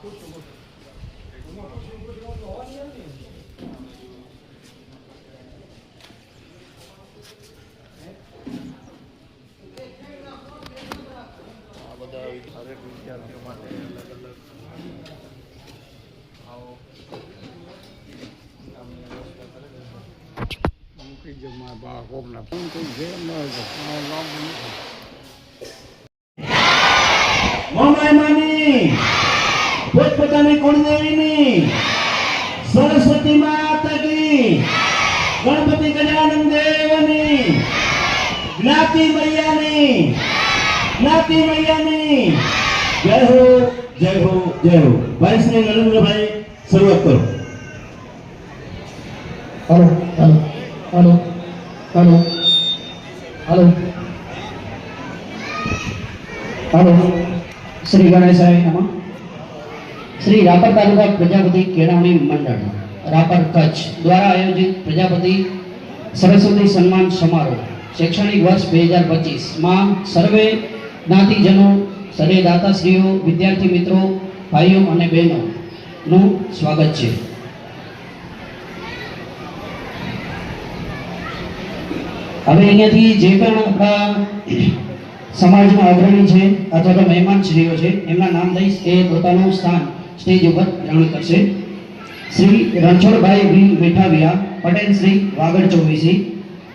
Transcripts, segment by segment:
દરેક વિદ્યાર્થીઓ માટે અલગ અલગ આવો કામની વ્યવસ્થા કરેલી છે. મૂકી જમા બા કોકના ફોન કોઈ જે લાભ નથી. મમાયમાની પોતપોતાની કુળદેવીની સરસ્વતી માતા કી ગણપતિ ગજાનન દેવની જ્ઞાતિ મૈયાની જય હો જય હો જય હો. ભાઈ શ્રી નરેન્દ્રભાઈ શરૂઆત કરો. Hello hello hello hello hello hello Shri गणेशाय नमः. श्री रापर तालुका प्रजापति केळवणी मंडल रापर कच्छ द्वारा आयोजित प्रजापति सरस्वती सम्मान समारोह शैक्षणिक वर्ष 2025 में सर्वे ज्ञातिजनों सर्वे दाताश्रीओ विद्यार्थी मित्रों भाईओ और बहनों नु स्वागत है. હવે અહીંયાથી જે પણ આપણા સમાજના અગ્રણી છે અથવા તો મહેમાનશ્રીઓ છે એમના નામ લઈશ એ પોતાનું સ્થાન સ્ટેજ ઉપર ગ્રહણ કરશે. શ્રી રણછોડભાઈ વી મેઠાવિયા પટેલ શ્રી વાગડ ચોવીસી,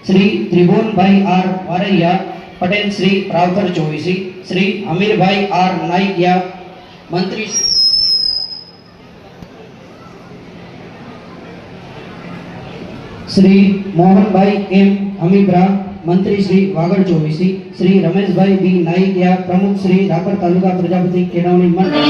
શ્રી ત્રિભુવનભાઈ આર વારૈયા પટેલ શ્રી રાવકર ચોવીસી, શ્રી અમીરભાઈ આર નાઈકિયા મંત્રી श्री मोहनभाई एम अमीब्रा मंत्री श्री वागड़ चौवीसी, श्री रमेशभाई बी नाइकिया प्रमुख श्री रापर तालुका प्रजापति केळवणी मंडल.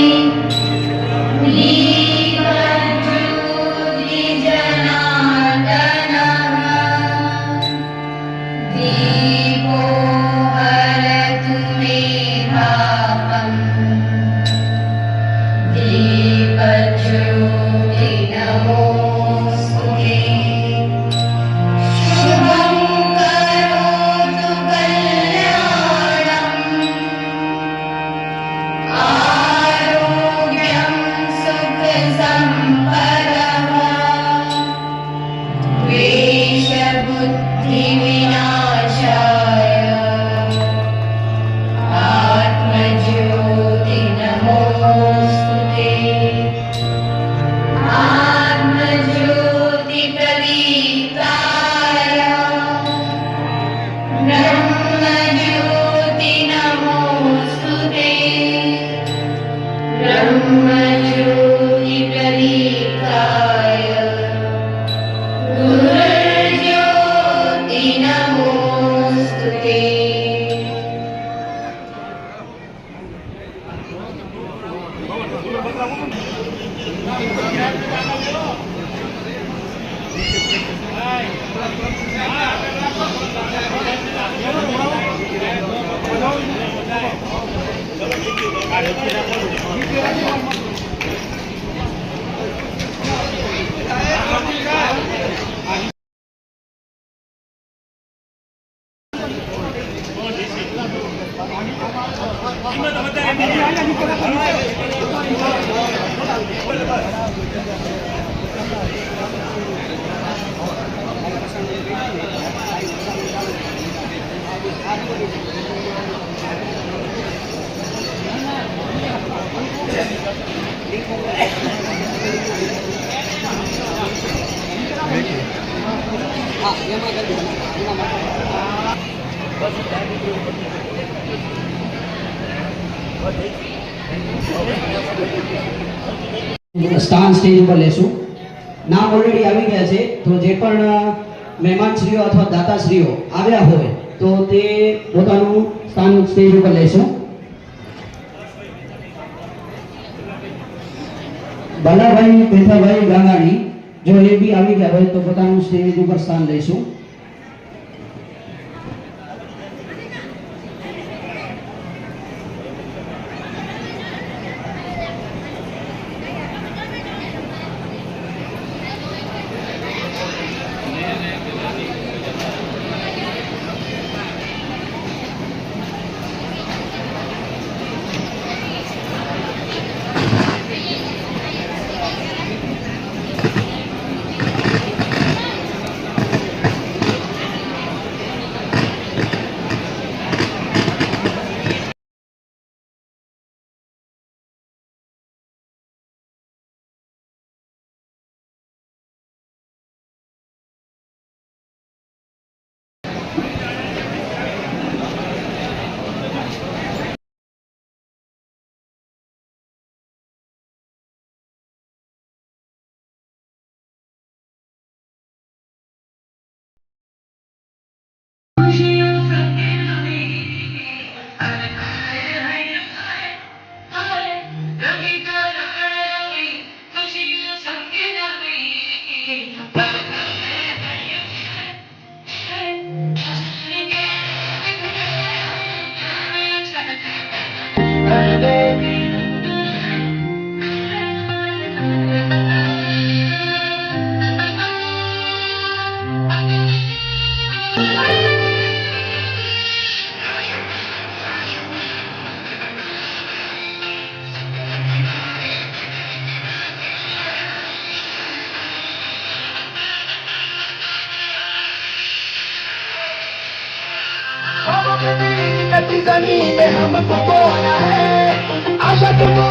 स्थान स्टेज पर लेशु. नाम ऑलरेडी આવી ગયા છે તો જે પણ મહેમાનશ્રીઓ અથવા દાતાશ્રીઓ આવ્યા હોય તો તે પોતાનું સ્થાન સ્ટેજ ઉપર લેશો. બાલાભાઈ પેથાભાઈ ગાંગાણી જો એ બી આવી ગયા હોય તો પોતાનું સ્ટેજ ઉપર સ્થાન લેશો. कटी जमीन हमको बोना है आशा तुमको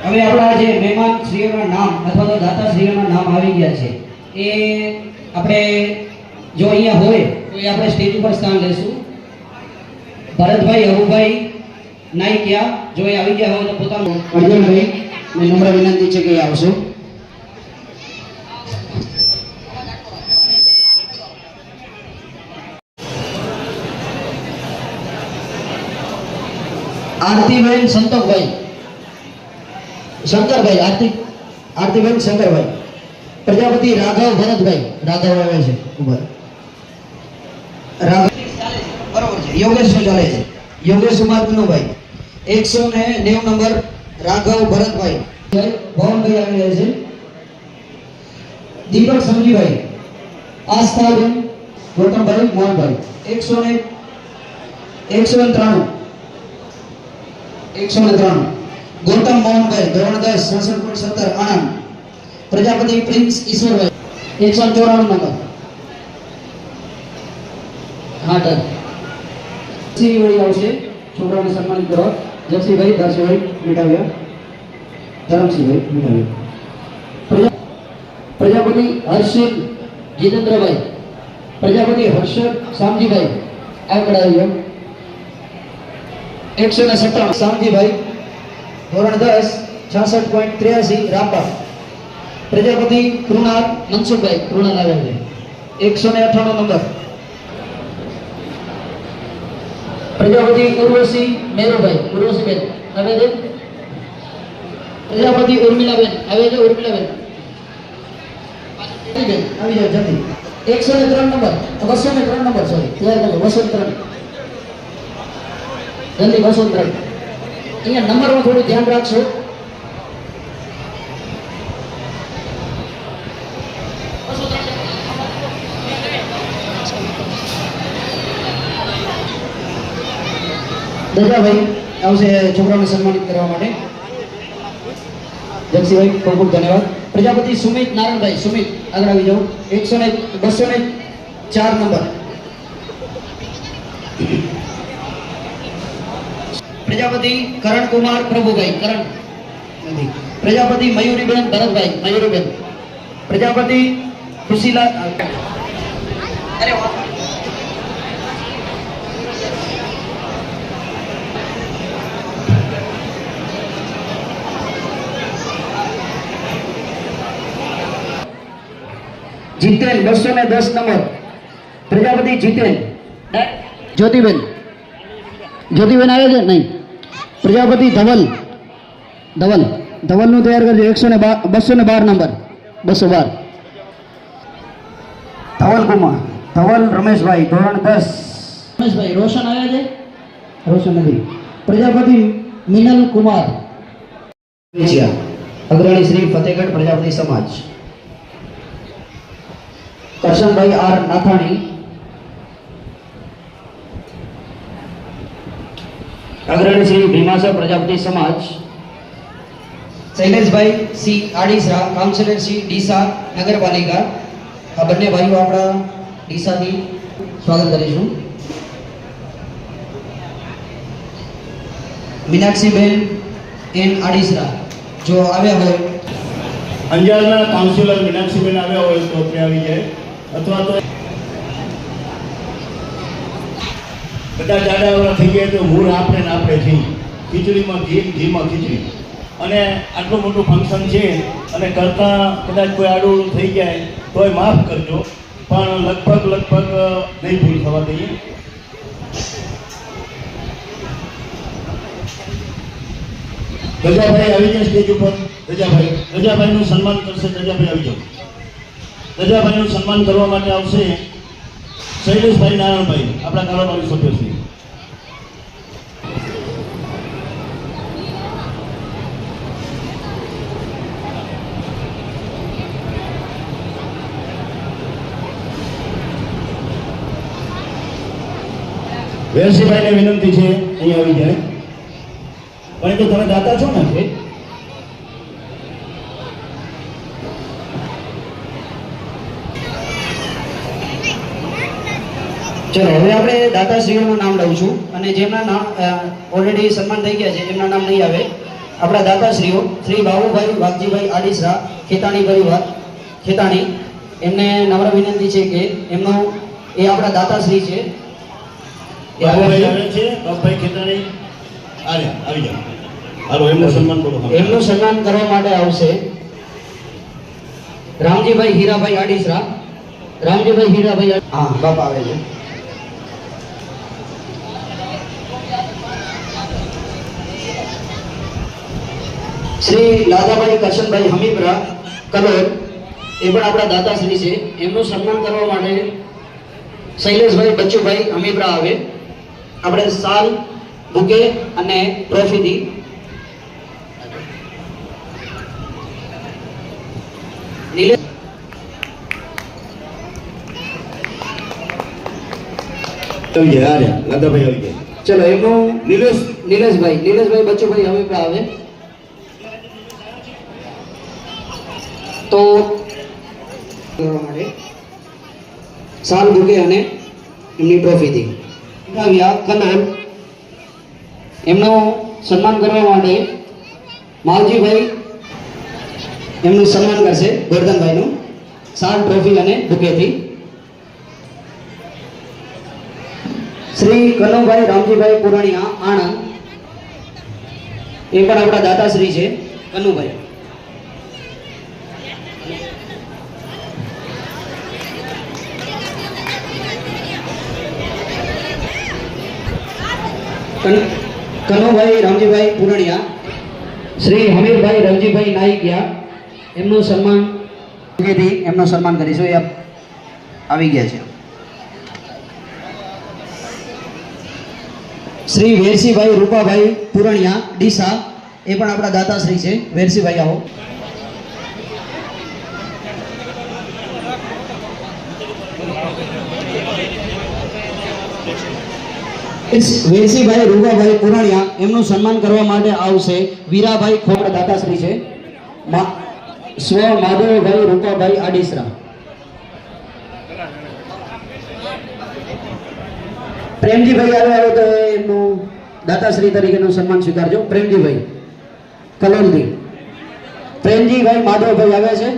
હવે આપણા જે મહેમાન શ્રીઓના નામ અથવા તો દાતા શ્રીઓના નામ આવી ગયા છે એ આપણે જો અહીંયા હોય તો એ આપણે સ્ટેજ ઉપર સ્થાન લેશું. ભરતભાઈ હરુભાઈ નાઈકિયા જો એ આવી ગયા હોય તો પોતાનું અર્જુનભાઈ ને નમ્ર વિનંતી છે કે એ આવશો. આરતીબેન સંતોષભાઈ શંકરભાઈ આરતીબેન શંકરભાઈ. પ્રજાપતિ રાઘવ ભરતભાઈ રાઘવ આવે છે ઉપર રાઘવ બરોબર છે. યોગેશ નું ચાલે છે યોગેશ કુમાર કનુભાઈ 190 નંબર રાઘવ ભરતભાઈ ભવનભાઈ આવી રહ્યા છે. દીપક સમજીભાઈ આસ્થાબેન ગૌતમભાઈ મોહનભાઈ 193 ગૌતમ મોહનભાઈ ધોરણ 10 66.70 આણંદ. પ્રજાપતિ પ્રિન્સ ઈશ્વરભાઈ 194 નંબર હાટર. વળી આવશે છોકરાઓને સન્માનિત કરવા. જક્ષીભાઈ દર્શભાઈ મીઠાવ્યા ધરમસિંહભાઈ મીઠાવ્યા. પ્રજાપતિ હર્ષિત જીતેન્દ્રભાઈ. પ્રજાપતિ હર્ષદ શામજીભાઈ આગળ આવ્યો 157 શામજીભાઈ ધોરણ 10 66.83 રામપા. પ્રજાપતિ કૃણાલ મનસુખભાઈ કૃણાલ આવ્યા છે 198 નંબર. પ્રજાપતિ ઉર્વશી મેરુભાઈ ઉર્વશીબેન આવે છે. પ્રજાપતિ ઉર્મિલાબેન આવે છે ઉર્મિલાબેન આવી જાવ જલ્દી. 103 નંબર 203 નંબર સોરી તૈયાર કરજો 203 જલ્દી 203. અહીંયા નંબરમાં થોડું ધ્યાન રાખશો. દજાભાઈ આવશે છોકરાઓને સન્માનિત કરવા માટે. જગસીભાઈ ખૂબ ખૂબ ધન્યવાદ. પ્રજાપતિ સુમિત નારાયણભાઈ સુમિત આગળ આવી જાઓ 204 નંબર. પ્રજાપતિ કરણ કુમાર પ્રભુભાઈ કરણ નથી. પ્રજાપતિ મયુરીબેન ભરતભાઈ મયુરીબેન. પ્રજાપતિ ખુશીલાલ અરે વાહ. જીતેન 210 નંબર. પ્રજાપતિ જીતેન જ્યોતિબેન જ્યોતિબેન આવે છે નહીં. પ્રજાપતિ ધવલ નું તૈયાર કરજો 212 નંબર 212. ધવલ રમેશભાઈ ધોરણ 10. રમેશભાઈ રોશન આવ્યા છે? રોશન નથી. પ્રજાપતિ મિનલ કુમાર અગ્રણી શ્રી ફતેહગઢ પ્રજાપતિ સમાજ. કરશનભાઈ આર નાથાણી અગ્રણી શ્રી ભીમાસર પ્રજાપતિ સમાજ. શૈલેષભાઈ સી આડીસરા કાઉન્સિલર શ્રી ડીસા નગરપાલિકા. આ બંને ભાઈઓ આપણા ડીસાથી સ્વાગત કરીશું. મીનાક્ષીબેન એન આડીસરા જો આવ્યા હોય, અંજારના કાઉન્સિલર મીનાક્ષીબેન આવ્યા હોય તો આપણે આવી જાય, અથવા તો બધા જાડાવાળા થઈ ગયા તો મૂળ આપણે ને આપણે થઈ ખીચડીમાં ઘીમાં ખીચડી. અને આટલું મોટું ફંક્શન છે અને કરતાં કદાચ કોઈ આડું થઈ જાય તોય માફ કરજો, પણ લગભગ નહીં ભૂલ થવા દઈએ. રજાભાઈ આવી જાય સ્ટેજ ઉપર. રજાભાઈનું સન્માન કરશે. રજાભાઈ આવી જાઓ. રજાભાઈનું સન્માન કરવા માટે આવશે શૈલેષભાઈ નારાયણભાઈ, આપણા કારોબારી સભ્યશ્રી. વેરસીભાઈને વિનંતી છે અહીંયા આવી જાય. પણ તો તમે દાતા છો ને? ચલો હવે આપણે દાતાશ્રીઓનું નામ લઉં છું, અને જેમના નામ ઓલરેડી સન્માન થઈ ગયા છે એમના નામ નહીં આવે. આપણા દાતાશ્રીઓ શ્રી બાબુભાઈ વાઘજીભાઈ આડીસરા ખેતાણી પરિવાર ખેતાણી, એમને નમ્ર વિનંતી છે કે એમનો એ આપણા દાતાશ્રી છે. બાબુભાઈ આવે છે. બાબુભાઈ ખેતાણી આવી જાઓ. હાલો એમનું સન્માન કરો. એમનું સન્માન કરવા માટે આવશે રામજીભાઈ હીરાભાઈ આડીસરા. રામજીભાઈ હીરાભાઈ, હા બાપા આવે છે. શ્રી લાદાભાઈ કરશનભાઈ હમીપરા કલોલ, એ પણ આપણા દાતાશ્રી છે. એમનું સન્માન કરવા માટે શૈલેષભાઈ બચ્ચુભાઈ હમીપરા આવે. આપણે સાલ બુકે અને ટ્રોફીથી લાદાભાઈ આવી ગયા. ચલો એમનું નિલેશભાઈ બચ્ચુભાઈ હમીપરા આવે. તો માટે સાલ બુકે અને એમની ટ્રોફીથી આવ્યા કલોલ, એમનું સન્માન કરવા માટે માવજીભાઈ એમનું સન્માન કરશે ગોરધનભાઈનું સાલ ટ્રોફી અને બુકેથી. શ્રી કનુભાઈ રામજીભાઈ પુરાણીયા આણંદ, એ પણ આપણા દાતાશ્રી છે. કનુભાઈ કનુભાઈ રામજીભાઈ પુરાણીયા. શ્રી હમીરભાઈ રવજીભાઈ નાઈકિયા, એમનું સન્માન એમનું સન્માન કરીશું. એ આવી ગયા છે. શ્રી વેરસીભાઈ રૂપાભાઈ પુરાણીયા ડીસા, એ પણ આપણા દાતાશ્રી છે. વેરસીભાઈ આવો. વેરસીભાઈ રૂપાભાઈ પુરાણીયા, એમનું સન્માન કરવા માટે આવશે વીરાભાઈ ખોડા, દાતાશ્રી છે. સ્વ માધવભાઈ રૂપાભાઈ આડીસરા. પ્રેમજીભાઈ આવ્યા હોય તો એમનું દાતાશ્રી તરીકેનું સન્માન સ્વીકારજો. પ્રેમજીભાઈ કલોલથી. પ્રેમજીભાઈ માધવભાઈ આવ્યા છે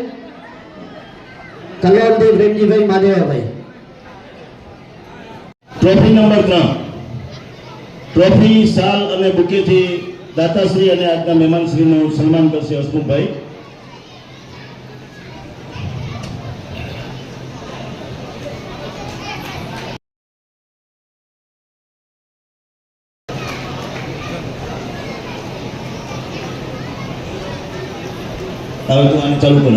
કલોલથી. Premjibhai Madhavbhai. Trophy number 3, trophy સાલ અને બુકેથી દાતાશ્રી અને આજના મહેમાનશ્રીનું સન્માન કરશે હસમુખભાઈ. હવે તું આને ચાલુ કરો.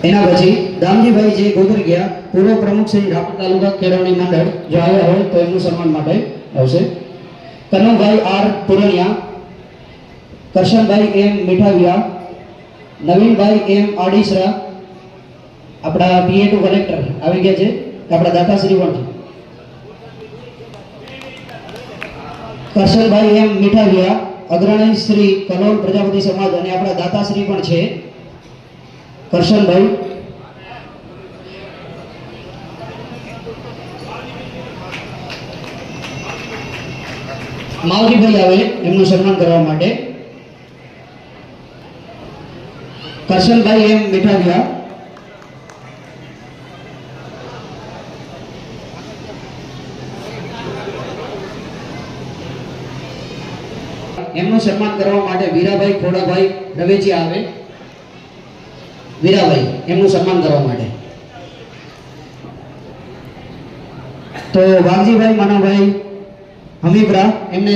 એના પછી દામજીભાઈ જે ગોદરગિયા પૂર્વ પ્રમુખ શ્રી રાપર તાલુકા કેળવણી મંડળ જો આવ્યા હોય તો એમનું સન્માન માટે આવશે. કનુભાઈ આર પુરણિયા, કરશનભાઈ એમ મીઠાવિયા, નવીનભાઈ એમ આડીસરા, આપણા PA2 કલેક્ટર આવી ગયા છે, આપણા દાતાશ્રી પણ છે. કરશનભાઈ એમ મીઠાવિયા અગ્રણી શ્રી કલોલ પ્રજાપતિ સમાજ અને આપણા દાતાશ્રી પણ છે કરશનભાઈ. માવજીભાઈ આવે એમનું સન્માન કરવા માટે. કરશનભાઈ એમ મીઠાવિયા, એમનું સન્માન કરવા માટે વીરાભાઈ ખોડાભાઈ રવેચિયા આવે. વીરાભાઈ એમનું સન્માન કરવા માટે. તો વાઘજીભાઈ માનાભાઈ હમીબરા એમને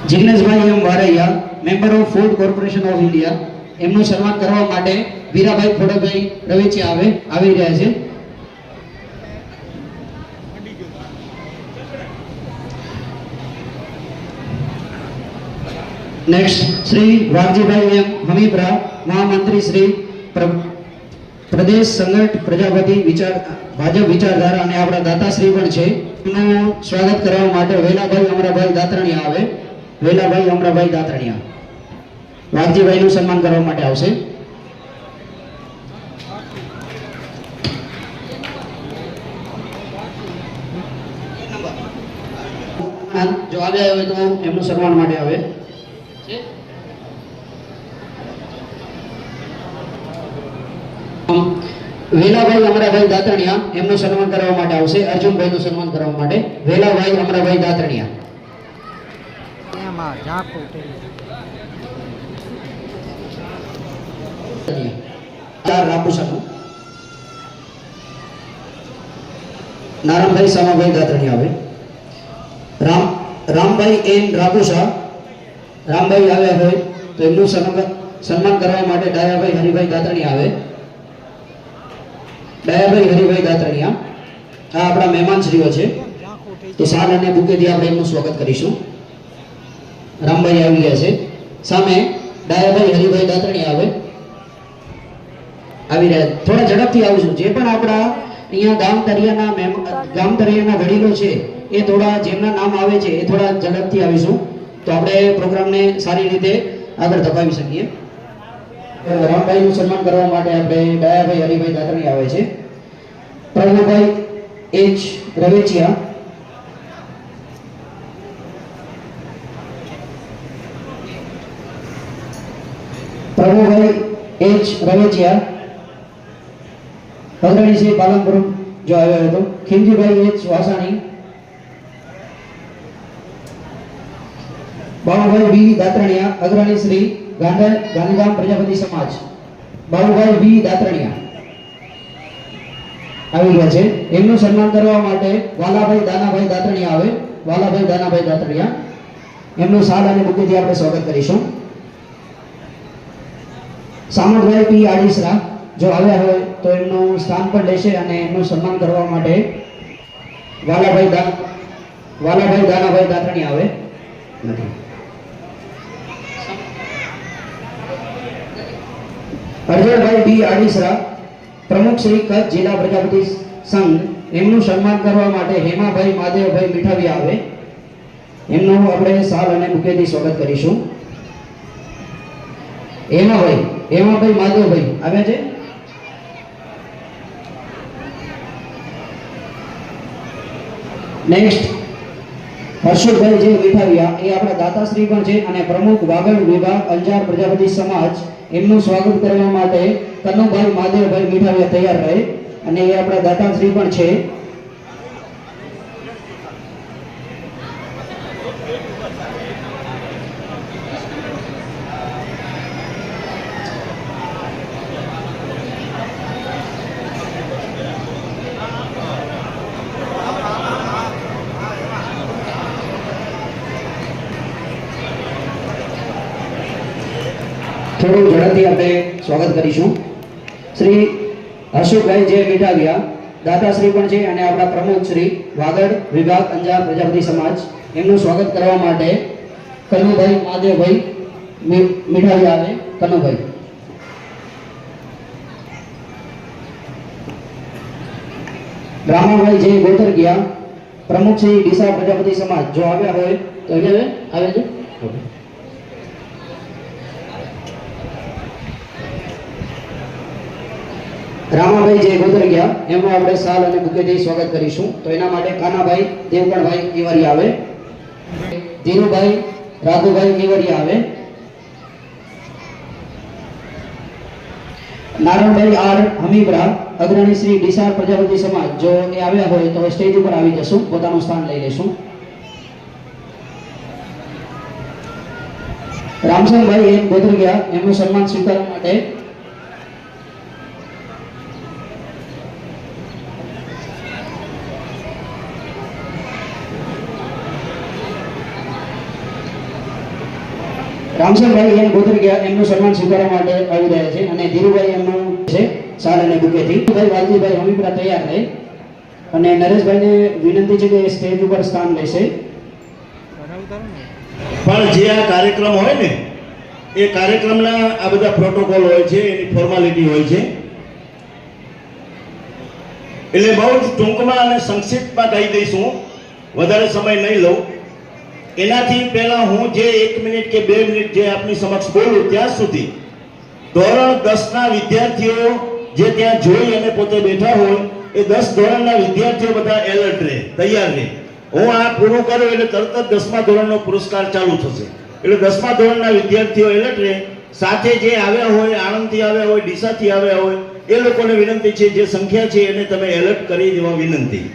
Jigneshbhai M Varaiya member of food corporation of India એમનું સન્માન કરવા માટે વીરાભાઈ ખોડાભાઈ રવેચિયા આવી રહ્યા છે. નેક્સ્ટ શ્રી વાઘજીભાઈ એમ હમીબરા મહામંત્રી શ્રી પ્રદેશ સંગઠ પ્રજાપતિ ભાજપ વિચારધારા અને આપણા દાતાશ્રી પણ છે. એમનું સ્વાગત કરવા માટે વેલાભાઈ અમરાભાઈ દાતરણિયા આવે. વેલાભાઈ અમરાભાઈ દાતરણિયા વાઘજીભાઈનું સન્માન કરવા માટે આવશે. જો આવ્યા હોય તો એમનું સન્માન માટે આવે. વેલાભાઈ અમરાભાઈ દાતરણિયા એમનું સન્માન કરવા માટે આવશે. અર્જુનભાઈનું સન્માન કરવા માટે વેલાભાઈ અમરાભાઈ દાતરણિયા. નારાયણભાઈ સામાભાઈ દાતરણિયા આવે. રામભાઈ એન રાપુસા, રામભાઈ આવ્યા હોય તો એમનું સન્માન કરવા માટે ડાયાભાઈ હરિભાઈ દાતરણિયા આવે. ડાયાભાઈ હરિભાઈ દાતરણિયા આ આપણા મહેમાનશ્રીઓ છે, તો શાલ અને બુકેથી આપણે એમનું સ્વાગત કરીશું. રામભાઈ આવી ગયા છે. સામે ડાયાભાઈ હરિભાઈ દાતરણિયા આવે આવી રહ્યા. થોડા ઝડપથી આવીશું. જે પણ આપણા અહીંયા ગામ તરિયાના વડીલો છે એ થોડા જેમના નામ આવે છે એ થોડા ઝડપથી આવીશું તો આપણે પ્રોગ્રામને સારી રીતે આગળ ધપાવી શકીએ. રામભાઈનું સન્માન કરવા માટે આપણે ડાયાભાઈ હરિભાઈ દાતરણિયા આવે છે. પ્રભુભાઈ એચ રવેચિયા, પ્રભુભાઈ એચ રવેચિયા અગ્રણી શ્રી પાલનપુર જો આવ્યો હતો. ખીમજીભાઈ એચ વાસાણી, બાબુભાઈ બી દાતરણિયા અગ્રણી શ્રી ગાંધીધામ પ્રજાપતિ સમાજ. બાબુભાઈ બી દાતરણિયા આવી ગયા છે. એમનું સન્માન કરવા માટે વાલાભાઈ દાનાભાઈ દાતરણિયા આવે. વાલાભાઈ દાનાભાઈ દાતરણિયા એમનું શાલ અને બુકેથી આપણે સ્વાગત કરીશું. સામંતભાઈ પી આડીસરા જો આવ્યા હોય તો એમનું સ્થાન પણ લેશે અને એમનું સન્માન કરવા માટે વાલાભાઈ દાનાભાઈ દાતરણિયા આવે નથી. અરજણભાઈ બી આડીસરા પ્રમુખ શ્રી કચ્છ જિલ્લા પ્રજાપતિ સંઘ એમનું સન્માન કરવા માટે હેમાભાઈ માધવભાઈ મીઠાવિયા આવે. એમનું આપણે શાલ અને બુકેથી સ્વાગત કરીશું. હેમાભાઈ માધવભાઈ આવ્યા છે. નેક્સ્ટ હર્ષદભાઈ જે મીઠાવિયા એ આપણા દાતાશ્રી પણ છે અને પ્રમુખ વાગડ વિભાગ અંજાર પ્રજાપતિ સમાજ. એમનું સ્વાગત કરવા માટે કનુભાઈ માધવભાઈ મીઠાવિયા તૈયાર રહે અને એ આપણા દાતાશ્રી પણ છે. થોડું ઝડપથી આપણે સ્વાગત કરીશું. શ્રી હર્ષુભાઈ જે મીઠાવિયા દાતાશ્રી પણ છે અને આપણા પ્રમુખ શ્રી વાગડ વિભાગ અંજાર પ્રજાપતિ સમાજ, એમનું સ્વાગત કરવા માટે કનુભાઈ મહાદેવભાઈ મીઠાવિયા આવે. કનુભાઈ. રામાભાઈ જે ગોતરગિયા પ્રમુખ શ્રી ડીસા પ્રજાપતિ સમાજ, જો આવ્યા હોય તો આવે છે. રામાભાઈ જે ગોતરગિયા એમનું આપણે સાલ અને બુકેથી સ્વાગત કરીશું. તો એના માટે કાનાભાઈ દેવગણભાઈ કેવરિયા આવે. ધીરુભાઈ રાઘુભાઈ કેવરિયા આવે. નારણભાઈ આર હમીબરા અગ્રણી શ્રી ડીસા પ્રજાપતિ સમાજ, જો એ આવ્યા હોય તો સ્ટેજ ઉપર આવી જશું, પોતાનું સ્થાન લઈ લેશું. રામસંગભાઈ એમ ગોતરગિયા એમનું સન્માન સ્વીકારવા માટે રામસંગભાઈ એમ ગોતરગિયા એમનું સન્માન સ્વીકારવા માટે આવી રહ્યા છે અને ધીરુભાઈ એમનું છે સાલ અને બુકેથી. ભાઈ વાલજીભાઈ હમીપરા તૈયાર રહે અને નરેશભાઈને વિનંતી છે કે સ્ટેજ ઉપર સ્થાન લેશે. પણ જે આ કાર્યક્રમ હોય ને એ કાર્યક્રમના આ બધા પ્રોટોકોલ હોય છે, એની ફોર્માલિટી હોય છે, એટલે બહુ જ ટૂંકમાં અને સંક્ષિપ્તમાં કહી દઈશું, વધારે સમય નહીં લઉં. એનાથી પહેલા હું જે 1 મિનિટ કે 2 મિનિટ જે આપની સમક્ષ બોલું ત્યાં સુધી ધોરણ 10 ના વિદ્યાર્થીઓ જે ત્યાં જોઈ અને પોતે બેઠા હોય એ 10 ધોરણના વિદ્યાર્થીઓ બધા એલર્ટ રહે, તૈયાર રહે. હું આ પૂરું કરું એટલે તરત જ 10મા ધોરણનો પુરસ્કાર ચાલુ થશે. એટલે 10મા ધોરણના વિદ્યાર્થીઓ એલર્ટ રહે. સાથે જે આવ્યા હોય, આણંદથી આવ્યા હોય, ડીસાથી આવ્યા હોય, એ લોકોને વિનંતી છે, જે સંખ્યા છે એને તમે એલર્ટ કરી દેવા વિનંતી.